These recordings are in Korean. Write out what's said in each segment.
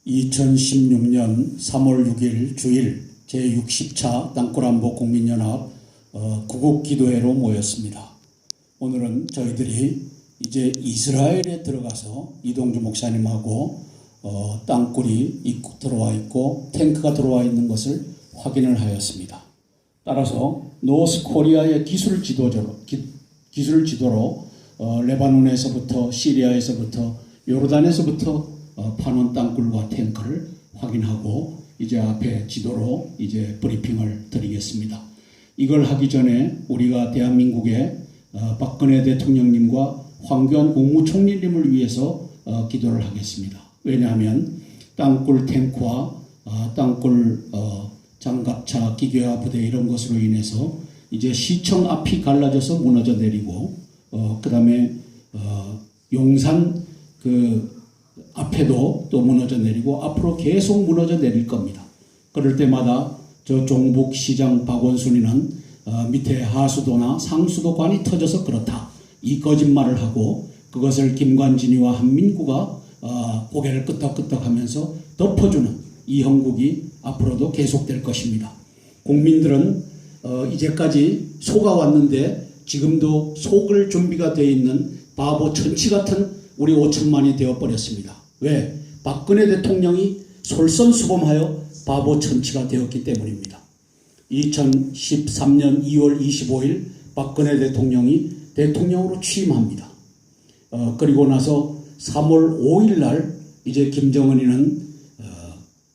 2016년 3월 6일 주일 제60차 땅굴안보 국민연합 구국기도회로 모였습니다. 오늘은 저희들이 이제 이스라엘에 들어가서 이동주 목사님하고 땅굴이 들어와 있고 탱크가 들어와 있는 것을 확인을 하였습니다. 따라서 노스코리아의 기술 지도로 레바논에서부터 시리아에서부터 요르단에서부터 파놓은 땅굴과 탱크를 확인하고 이제 앞에 지도로 이제 브리핑을 드리겠습니다. 이걸 하기 전에 우리가 대한민국의 박근혜 대통령님과 황교안 국무총리님을 위해서 기도를 하겠습니다. 왜냐하면 땅굴 탱크와 땅굴 장갑차 기계화 부대 이런 것으로 인해서 이제 시청 앞이 갈라져서 무너져 내리고 그 다음에 용산 앞에도 또 무너져 내리고 앞으로 계속 무너져 내릴 겁니다. 그럴 때마다 저 종북시장 박원순이는 밑에 하수도나 상수도관이 터져서 그렇다. 이 거짓말을 하고 그것을 김관진이와 한민구가 고개를 끄덕끄덕하면서 덮어주는 이 형국이 앞으로도 계속될 것입니다. 국민들은 이제까지 속아왔는데 지금도 속을 준비가 되어 있는 바보 천치 같은 우리 5천만이 되어버렸습니다. 왜? 박근혜 대통령이 솔선수범하여 바보 천치가 되었기 때문입니다. 2013년 2월 25일 박근혜 대통령이 대통령으로 취임합니다. 그리고 나서 3월 5일 날 이제 김정은이는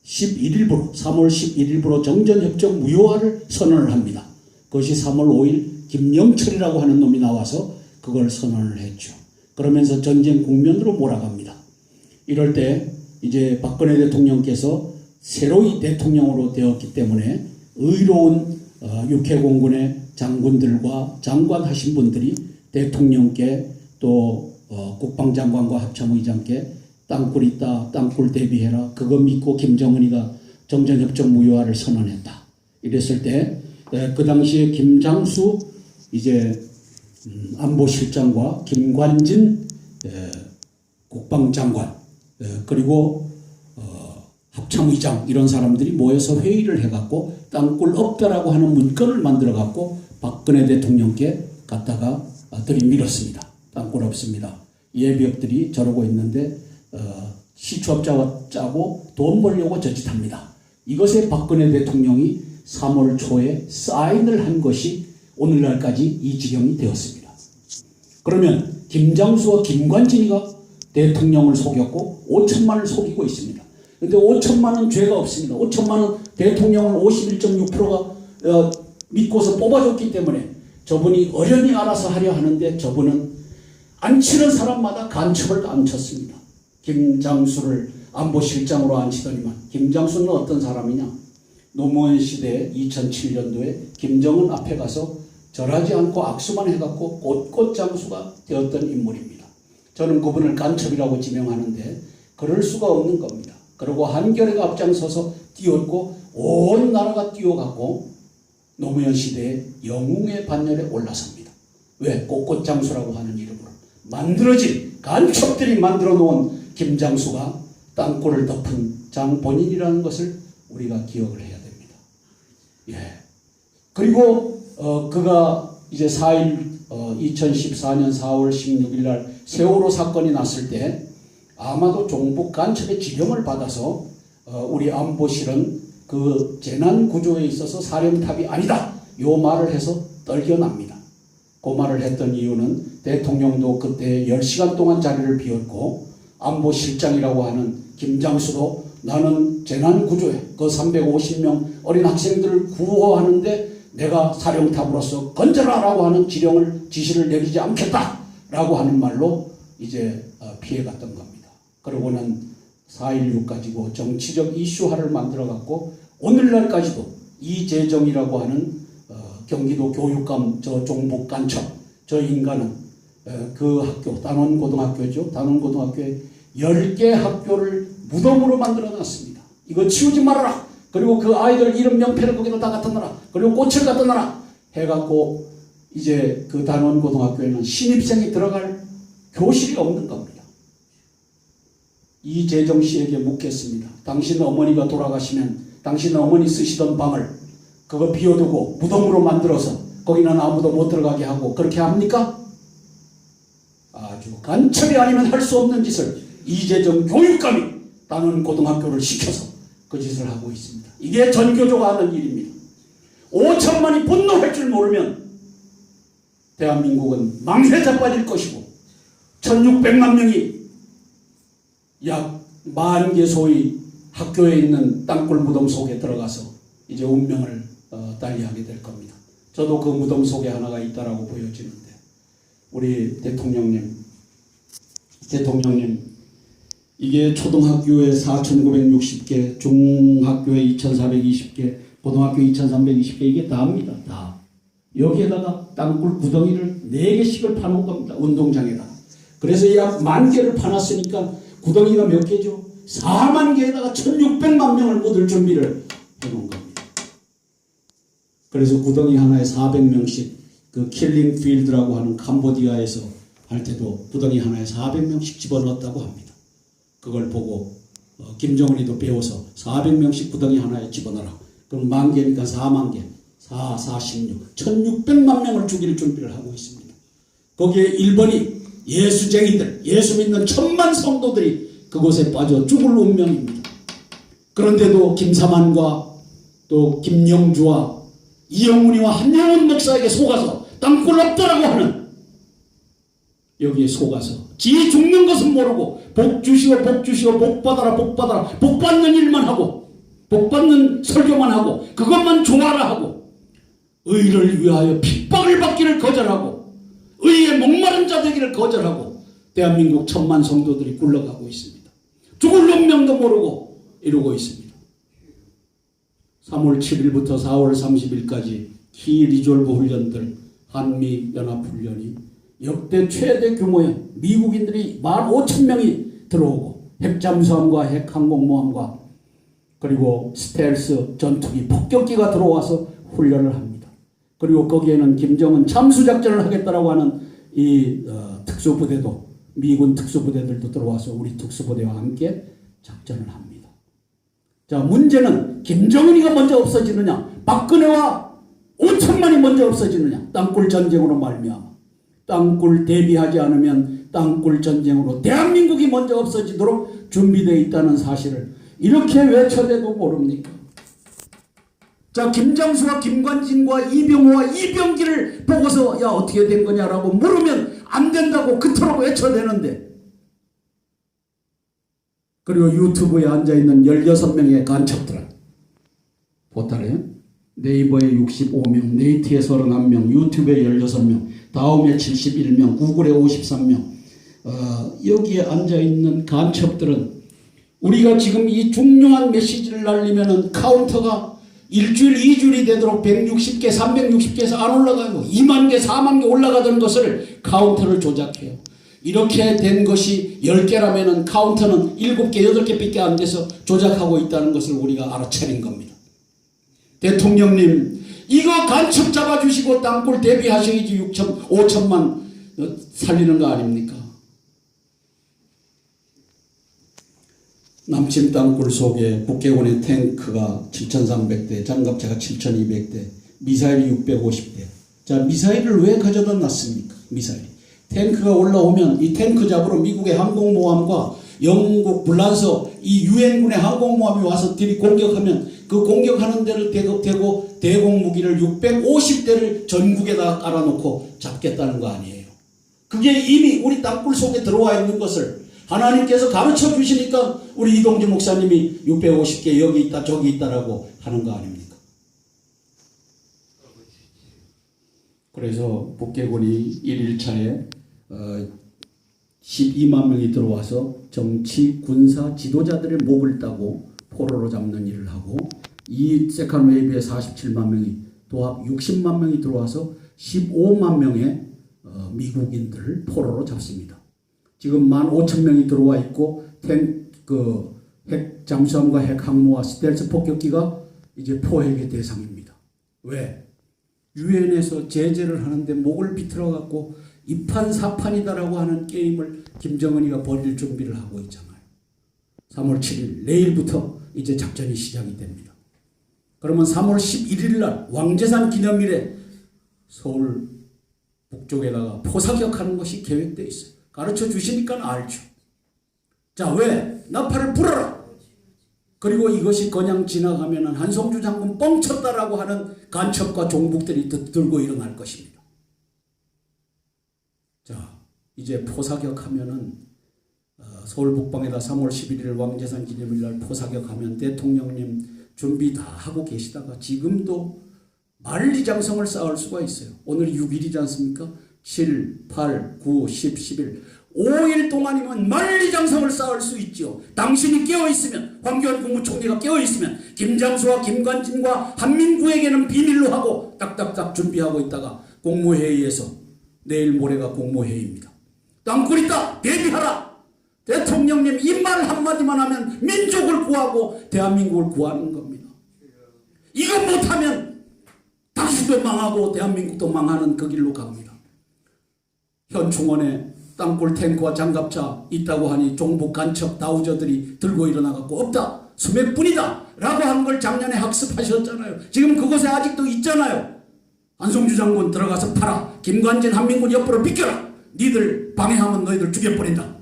3월 11일부로 정전협정 무효화를 선언을 합니다. 그것이 3월 5일 김영철이라고 하는 놈이 나와서 그걸 선언을 했죠. 그러면서 전쟁 국면으로 몰아갑니다. 이럴 때 이제 박근혜 대통령께서 새로이 대통령으로 되었기 때문에 의로운 육해공군의 장군들과 장관하신 분들이 대통령께 또 국방장관과 합참의장께 땅굴 있다, 땅굴 대비해라. 그거 믿고 김정은이가 정전협정 무효화를 선언했다. 이랬을 때 그 당시에 김장수 이제 안보실장과 김관진 국방장관 그리고 합참의장 이런 사람들이 모여서 회의를 해갖고 땅굴 없다라고 하는 문건을 만들어갖고 박근혜 대통령께 갖다가 들이밀었습니다. 땅굴 없습니다. 예비역들이 저러고 있는데 시추업자와 짜고 돈 벌려고 저짓합니다. 이것에 박근혜 대통령이 3월 초에 사인을 한 것이 오늘날까지 이 지경이 되었습니다. 그러면 김장수와 김관진이가 대통령을 속였고 5천만을 속이고 있습니다. 그런데 5천만은 죄가 없습니다. 5천만은 대통령을 51.6%가 믿고서 뽑아줬기 때문에 저분이 어련히 알아서 하려 하는데 저분은 안 치는 사람마다 간첩을 안 쳤습니다. 김장수를 안보실장으로 앉히더니만 김장수는 어떤 사람이냐? 노무현 시대 2007년도에 김정은 앞에 가서 절하지 않고 악수만 해갖고 꽃장수가 되었던 인물입니다. 저는 그분을 간첩이라고 지명하는데 그럴 수가 없는 겁니다. 그리고 한겨레가 앞장서서 띄웠고 온 나라가 띄워갖고 노무현 시대의 영웅의 반열에 올라섭니다. 왜? 꽃장수라고 하는 이름으로 만들어진 간첩들이 만들어 놓은 김장수가 땅굴을 덮은 장본인이라는 것을 우리가 기억을 해야 됩니다. 예. 그리고 그가 이제 2014년 4월 16일 날 세월호 사건이 났을 때 아마도 종북 간첩의 지령을 받아서 우리 안보실은 그 재난 구조에 있어서 사령탑이 아니다. 요 말을 해서 떨겨납니다. 그 말을 했던 이유는 대통령도 그때 10시간 동안 자리를 비웠고 안보실장이라고 하는 김장수도 나는 재난 구조에 그 350명 어린 학생들을 구호하는데 내가 사령탑으로서 건져라라고 하는 지시를 내리지 않겠다라고 하는 말로 이제 피해갔던 겁니다. 그러고는 4.16 가지고 정치적 이슈화를 만들어갖고 오늘날까지도 이재정이라고 하는 경기도 교육감 저 종북 간첩 저 인간은 그 학교 단원고등학교죠. 단원고등학교에 10개 학교를 무덤으로 만들어놨습니다. 이거 치우지 말아라. 그리고 그 아이들 이름 명패를 거기다 다 갖다 놔라. 그리고 꽃을 갖다 놔라. 해갖고 이제 그 단원고등학교에는 신입생이 들어갈 교실이 없는 겁니다. 이재정 씨에게 묻겠습니다. 당신 어머니가 돌아가시면 당신 어머니 쓰시던 방을 그거 비워두고 무덤으로 만들어서 거기는 아무도 못 들어가게 하고 그렇게 합니까? 아주 간첩이 아니면 할 수 없는 짓을 이재정 교육감이 다른 고등학교를 시켜서 그 짓을 하고 있습니다. 이게 전교조가 하는 일입니다. 5천만이 분노할 줄 모르면 대한민국은 망해에 자빠질 것이고 1600만 명이 약 10,000개 소위 학교에 있는 땅굴 무덤 속에 들어가서 이제 운명을 달리하게 될 겁니다. 저도 그 무덤 속에 하나가 있다라고 보여지는데 우리 대통령님 이게 초등학교에 4,960개, 중학교에 2,420개, 고등학교에 2,320개 이게 다입니다. 다. 여기에다가 땅굴 구덩이를 4개씩을 파놓은 겁니다. 운동장에다가. 그래서 약 10,000개를 파놨으니까 구덩이가 몇 개죠? 40,000개에다가 1,600만 명을 묻을 준비를 해놓은 겁니다. 그래서 구덩이 하나에 400명씩 그 킬링 필드라고 하는 캄보디아에서 할 때도 구덩이 하나에 400명씩 집어넣었다고 합니다. 그걸 보고 김정은이도 배워서 400명씩 구덩이 하나에 집어넣어라. 그럼 10,000개니까 40,000개. 4, 4, 16. 1,600만 명을 죽일 준비를 하고 있습니다. 거기에 1번이 예수쟁이들, 예수 믿는 1,000만 성도들이 그곳에 빠져 죽을 운명입니다. 그런데도 김사만과 또 김영주와 이영훈이와 한영훈 목사에게 속아서 땅굴 없다라고 하는 여기에 속아서 지 죽는 것은 모르고 복 주시오 복 주시오 복 받아라 복 받아라 복 받는 일만 하고 복 받는 설교만 하고 그것만 좋아라 하고 의를 위하여 핍박을 받기를 거절하고 의에 목마른 자 되기를 거절하고 대한민국 1,000만 성도들이 굴러가고 있습니다. 죽을 운명도 모르고 이러고 있습니다. 3월 7일부터 4월 30일까지 키 리졸브 훈련들 한미연합훈련이 역대 최대 규모의 미국인들이 15,000명이 들어오고 핵잠수함과 핵항공모함과 그리고 스텔스 전투기 폭격기가 들어와서 훈련을 합니다. 그리고 거기에는 김정은 참수작전을 하겠다라고 하는 이 특수부대도 미군 특수부대들도 들어와서 우리 특수부대와 함께 작전을 합니다. 자, 문제는 김정은이가 먼저 없어지느냐 박근혜와 5천만이 먼저 없어지느냐 땅굴 전쟁으로 말미암아 땅굴 대비하지 않으면 땅굴 전쟁으로 대한민국이 먼저 없어지도록 준비되어 있다는 사실을 이렇게 외쳐대도 모릅니까? 자, 김장수와 김관진과 이병호와 이병기를 보고서 야 어떻게 된 거냐라고 물으면 안 된다고 그토록 외쳐대는데 그리고 유튜브에 앉아있는 16명의 간첩들은 보따리에 네이버에 65명, 네이트에 31명, 유튜브에 16명, 다음에 71명, 구글에 53명 여기에 앉아있는 간첩들은 우리가 지금 이 중요한 메시지를 날리면은 카운터가 일주일, 2주일이 되도록 160개, 360개에서 안 올라가고 20,000개, 40,000개 올라가던 것을 카운터를 조작해요. 이렇게 된 것이 10개라면 카운터는 7개, 8개밖에 안 돼서 조작하고 있다는 것을 우리가 알아차린 겁니다. 대통령님, 이거 간첩 잡아주시고 땅굴 대비하셔야지 5천만 살리는 거 아닙니까? 남침 땅굴 속에 북계군의 탱크가 7,300대, 장갑차가 7,200대, 미사일이 650대. 자, 미사일을 왜 가져다 놨습니까? 미사일. 탱크가 올라오면 이 탱크 잡으러 미국의 항공모함과 영국 불란서 이 유엔군의 항공모함이 와서 들이 공격하면 그 공격하는 데를 대고 대공 무기를 650대를 전국에다가 깔아놓고 잡겠다는 거 아니에요. 그게 이미 우리 땅굴 속에 들어와 있는 것을 하나님께서 가르쳐 주시니까 우리 이동주 목사님이 650개 여기 있다 저기 있다라고 하는 거 아닙니까? 그래서 북계군이 1일차에 12만 명이 들어와서 정치, 군사, 지도자들의 목을 따고 포로로 잡는 일을 하고 이 세컨 웨이브에 47만 명이 도합 60만 명이 들어와서 15만 명의 미국인들을 포로로 잡습니다. 지금 15,000명이 들어와 있고 핵 잠수함과 핵 항모와 스텔스 폭격기가 이제 포획의 대상입니다. 왜? 유엔에서 제재를 하는데 목을 비틀어 갖고 이판사판이다라고 하는 게임을 김정은이가 벌일 준비를 하고 있잖아요. 3월 7일 내일부터 이제 작전이 시작이 됩니다. 그러면 3월 11일 날 왕재산 기념일에 서울 북쪽에다가 포사격하는 것이 계획되어 있어요. 가르쳐 주시니까 알죠. 자, 왜? 나팔을 불어라. 그리고 이것이 그냥 지나가면 한성주 장군 뻥쳤다라고 하는 간첩과 종북들이 들고 일어날 것입니다. 자, 이제 포사격하면은 서울 북방에다 3월 11일 왕재산 기념일 날 포사격하면 대통령님 준비 다 하고 계시다가 지금도 만리장성을 쌓을 수가 있어요. 오늘 6일이지 않습니까? 7, 8, 9, 10, 11 5일 동안이면 만리장성을 쌓을 수 있죠. 당신이 깨어있으면, 황교안 국무총리가 깨어있으면 김장수와 김관진과 한민구에게는 비밀로 하고 딱딱딱 준비하고 있다가 국무회의에서 내일 모레가 국무회의입니다. 땅굴 있다 대비하라. 대통령님 이 말 한마디만 하면 민족을 구하고 대한민국을 구하는 겁니다. 이거 못하면 당신도 망하고 대한민국도 망하는 그 길로 갑니다. 현충원에 땅굴 탱크와 장갑차 있다고 하니 종북 간첩 다우저들이 들고 일어나갖고 없다 수맥뿐이다 라고 한 걸 작년에 학습하셨잖아요. 지금 그곳에 아직도 있잖아요. 한성주 장군 들어가서 팔아. 김관진 한민군 옆으로 비켜라. 니들 방해하면 너희들 죽여버린다.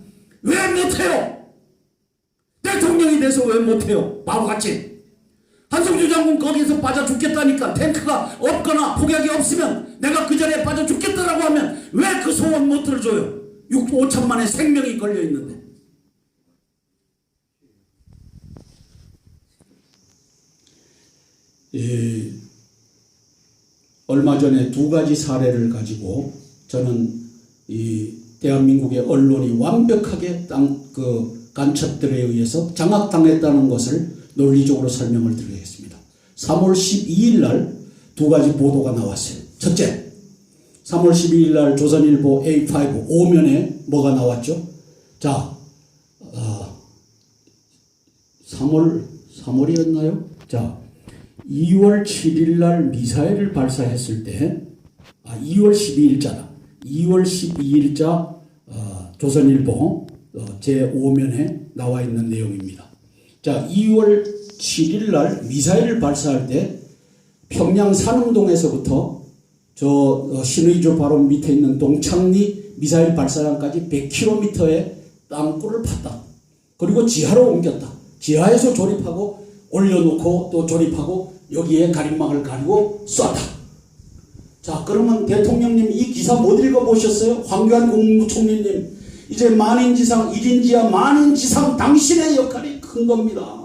왜 못해요? 대통령이 돼서 왜 못해요? 바보같이. 한성주 장군 거기서 빠져 죽겠다니까. 탱크가 없거나 폭약이 없으면 내가 그 전에 빠져 죽겠다라고 하면 왜 그 소원 못 들어줘요? 5천만의 생명이 걸려있는데. 얼마 전에 두 가지 사례를 가지고 저는 이 대한민국의 언론이 완벽하게 간첩들에 의해서 장악당했다는 것을 논리적으로 설명을 드리겠습니다. 3월 12일 날 두 가지 보도가 나왔어요. 첫째, 3월 12일 날 조선일보 A5 오면에 뭐가 나왔죠? 자, 3월이었나요? 자, 2월 7일 날 미사일을 발사했을 때, 2월 12일자다. 2월 12일자 조선일보 제5면에 나와 있는 내용입니다. 자, 2월 7일 날 미사일을 발사할 때 평양 산흥동에서부터 저 신의주 바로 밑에 있는 동창리 미사일 발사장까지 100km의 땅굴을 팠다. 그리고 지하로 옮겼다. 지하에서 조립하고 올려놓고 또 조립하고 여기에 가림막을 가리고 쐈다. 자, 그러면 대통령님 이 기사 못 읽어보셨어요? 황교안 국무총리님, 이제 만인지상 1인지하 만인지상 당신의 역할이 큰 겁니다.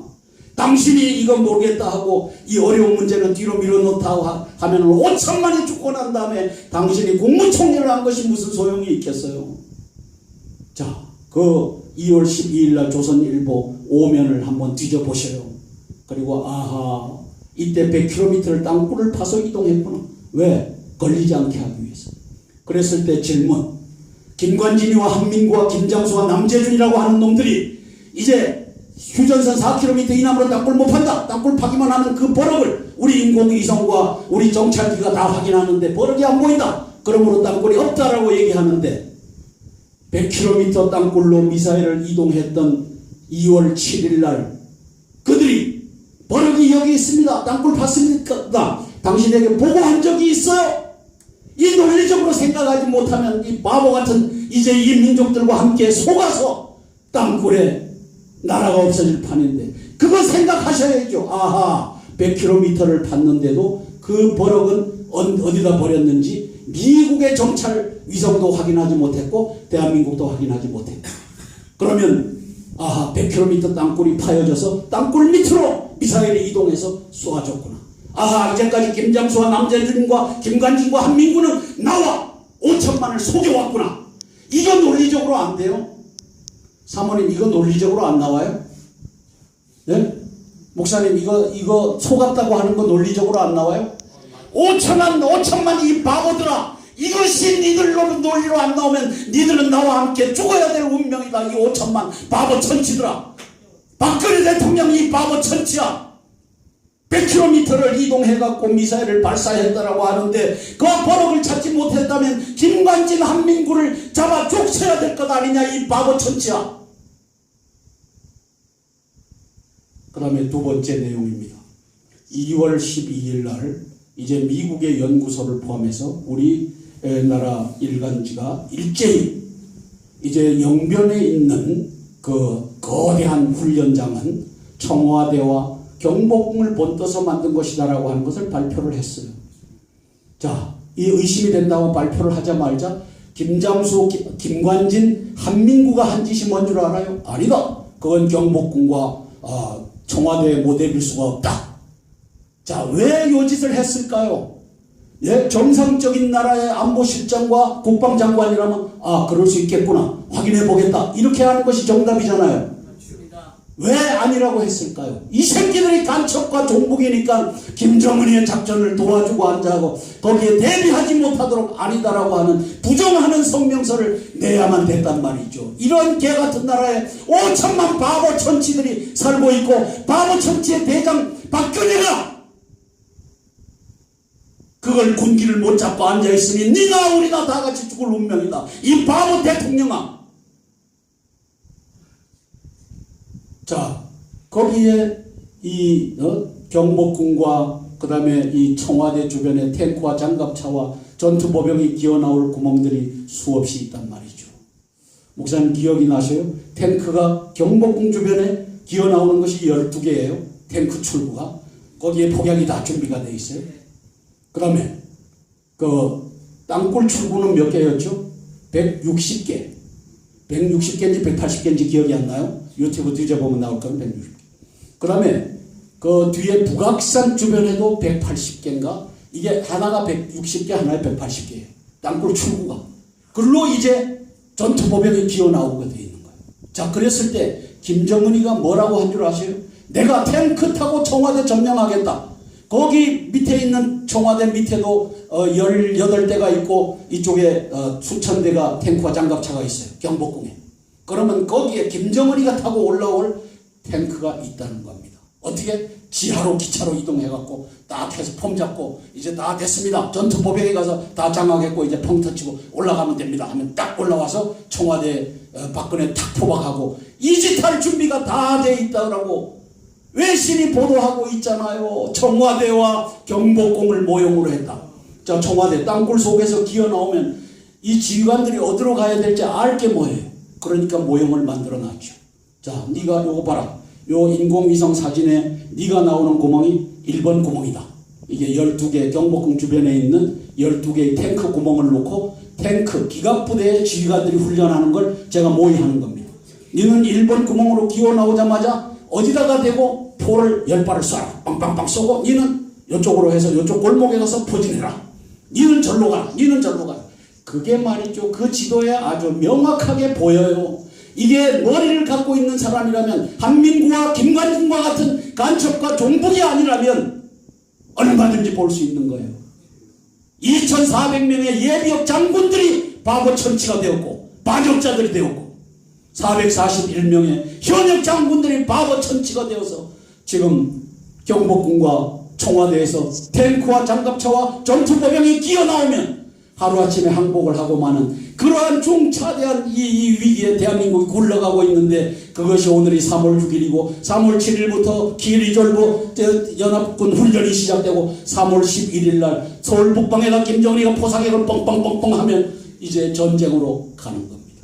당신이 이거 모르겠다 하고 이 어려운 문제는 뒤로 밀어놓다 하면 5천만이 죽고 난 다음에 당신이 국무총리를 한 것이 무슨 소용이 있겠어요? 자, 그 2월 12일 날 조선일보 오면을 한번 뒤져보셔요. 그리고 아하, 이때 100km를 땅굴을 파서 이동했구나. 왜? 걸리지 않게 하기 위해서. 그랬을 때 질문, 김관진이와 한민구와 김장수와 남재준이라고 하는 놈들이 이제 휴전선 4km 이남으로 땅굴 못 판다. 땅굴 파기만 하면 그 버럭을 우리 인공위성과 우리 정찰기가 다 확인하는데 버럭이 안 보인다. 그러므로 땅굴이 없다라고 얘기하는데 100km 땅굴로 미사일을 이동했던 2월 7일 날 그들이 버럭이 여기 있습니다. 땅굴 팠습니까? 당신에게 보고한 적이 있어요? 이 논리적으로 생각하지 못하면 이 바보 같은 이제 이 민족들과 함께 속아서 땅굴에 나라가 없어질 판인데 그거 생각하셔야죠. 아하, 100km를 팠는데도 그 버럭은 어디다 버렸는지 미국의 정찰 위성도 확인하지 못했고 대한민국도 확인하지 못했고, 그러면 아하, 100km 땅굴이 파여져서 땅굴 밑으로 미사일이 이동해서 쏘아줬구나. 아하, 이제까지 김장수와 남재준과 김관진과 한민구는 나와 5천만을 속여왔구나. 이거 논리적으로 안 돼요? 사모님, 이거 논리적으로 안 나와요? 네? 목사님, 이거 속았다고 하는 거 논리적으로 안 나와요? 5천만 이 바보들아, 이것이 니들 논리로 안 나오면 니들은 나와 함께 죽어야 될 운명이다. 이 5천만 바보 천치들아. 박근혜 대통령 이 바보 천치야. 100km를 이동해갖고 미사일을 발사했다라고 하는데 그 버럭을 찾지 못했다면 김관진 한민구를 잡아 족쳐야 될 것 아니냐 이 바보 천치야. 그 다음에 두 번째 내용입니다. 2월 12일 날 이제 미국의 연구소를 포함해서 우리 나라 일간지가 일제히 이제 영변에 있는 그 거대한 훈련장은 청와대와 경복궁을 본떠서 만든 것이다라고 하는 것을 발표를 했어요. 자, 이 의심이 된다고 발표를 하자마자 김장수, 김관진, 한민구가 한 짓이 뭔 줄 알아요? 아니다. 그건 경복궁과 청와대의 모델일 수가 없다. 자, 왜 요 짓을 했을까요? 예, 정상적인 나라의 안보실장과 국방장관이라면 그럴 수 있겠구나, 확인해 보겠다, 이렇게 하는 것이 정답이잖아요. 왜 아니라고 했을까요? 이 새끼들이 간첩과 종북이니까 김정은의 작전을 도와주고 앉아하고 거기에 대비하지 못하도록 아니다라고 하는 부정하는 성명서를 내야만 됐단 말이죠. 이런 개같은 나라에 5천만 바보 천치들이 살고 있고 바보 천치의 대장 박근혜가 그걸 군기를 못 잡고 앉아있으니 네가 우리가 다 같이 죽을 운명이다. 이 바보 대통령아. 자, 거기에 이 경복궁과 그 다음에 이 청와대 주변에 탱크와 장갑차와 전투보병이 기어나올 구멍들이 수없이 있단 말이죠. 목사님 기억이 나셔요? 탱크가 경복궁 주변에 기어나오는 것이 12개예요. 탱크 출구가. 거기에 폭약이 다 준비가 되어 있어요. 그 다음에 그 땅굴 출구는 몇 개였죠? 160개. 160개인지 180개인지 기억이 안 나요? 유튜브 뒤져보면 나올 거면 160개. 그 다음에 그 뒤에 북악산 주변에도 180개인가? 이게 하나가 160개, 하나에 180개예요. 땅굴 출구가. 그걸로 이제 전투보병이 기어나오게 되어 있는 거예요. 자, 그랬을 때 김정은이가 뭐라고 한 줄 아세요? 내가 탱크 타고 청와대 점령하겠다. 거기 밑에 있는 청와대 밑에도 18대가 있고 이쪽에 수천 대가 탱크와 장갑차가 있어요. 경복궁에. 그러면 거기에 김정은이가 타고 올라올 탱크가 있다는 겁니다. 어떻게? 지하로 기차로 이동해갖고 딱 해서 폼 잡고 이제 다 됐습니다. 전투보병에 가서 다 장악했고 이제 펑 터치고 올라가면 됩니다 하면 딱 올라와서 청와대 박근혜 탁 포박하고 이 짓 할 준비가 다 돼 있다고 외신이 보도하고 있잖아요. 청와대와 경복궁을 모형으로 했다. 자, 청와대 땅굴 속에서 기어나오면 이 지휘관들이 어디로 가야 될지 알 게 뭐예요? 그러니까 모형을 만들어 놨죠. 자, 네가 요거 봐라. 요 인공위성 사진에 네가 나오는 구멍이 1번 구멍이다. 이게 12개 경복궁 주변에 있는 12개의 탱크 구멍을 놓고 탱크 기갑부대의 지휘관들이 훈련하는 걸 제가 모의하는 겁니다. 너는 1번 구멍으로 기어 나오자마자 어디다가 대고 포를 10발을 쏴라. 빵빵빵 쏘고 니는 이쪽으로 해서 이쪽 골목에 가서 포진해라. 니는 절로 가라. 니는 절로 가라. 그게 말이죠. 그 지도에 아주 명확하게 보여요. 이게 머리를 갖고 있는 사람이라면 한민구와 김관진과 같은 간첩과 종북이 아니라면 얼마든지 볼 수 있는 거예요. 2,400명의 예비역 장군들이 바보 천치가 되었고 반역자들이 되었고 441명의 현역 장군들이 바보 천치가 되어서 지금 경복궁과 청와대에서 탱크와 장갑차와 전투보병이 기어나오면 하루아침에 항복을 하고 마는 그러한 중차대한 이 위기에 대한민국이 굴러가고 있는데 그것이 오늘이 3월 6일이고 3월 7일부터 기리졸부 연합군 훈련이 시작되고 3월 11일 날 서울 북방에다 김정은이가 포사격을 뻥뻥뻥뻥 하면 이제 전쟁으로 가는 겁니다.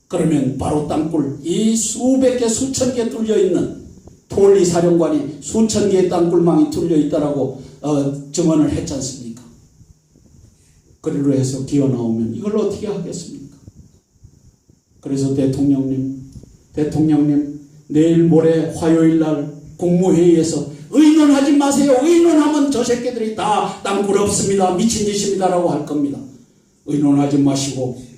그러면 바로 땅굴 이 수백 개 수천 개 뚫려 있는 톨리 사령관이 수천 개의 땅굴망이 뚫려 있다라고 증언을 했지 않습니까? 그리로 해서 기어나오면 이걸 어떻게 하겠습니까? 그래서 대통령님 내일 모레 화요일 날 국무회의에서 의논하지 마세요. 의논하면 저 새끼들이 다 땅굴 없습니다. 미친 짓입니다라고 할 겁니다. 의논하지 마시고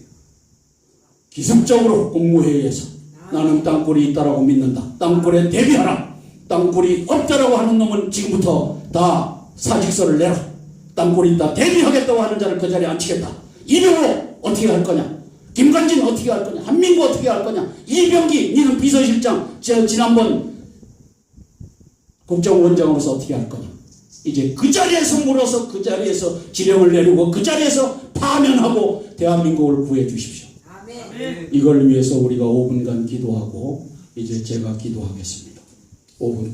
기습적으로 국무회의에서 나는 땅굴이 있다라고 믿는다. 땅굴에 대비하라. 땅굴이 없다라고 하는 놈은 지금부터 다 사직서를 내라. 땅굴이 있다. 대비하겠다고 하는 자를 그 자리에 앉히겠다. 이병호 어떻게 할 거냐? 김관진 어떻게 할 거냐? 한민구 어떻게 할 거냐? 이병기 니는 비서실장 지난번 국정원장으로서 어떻게 할 거냐? 이제 그 자리에서 물어서 그 자리에서 지령을 내리고 그 자리에서 파면하고 대한민국을 구해 주십시오. 아멘. 이걸 위해서 우리가 5분간 기도하고 이제 제가 기도하겠습니다. 5분.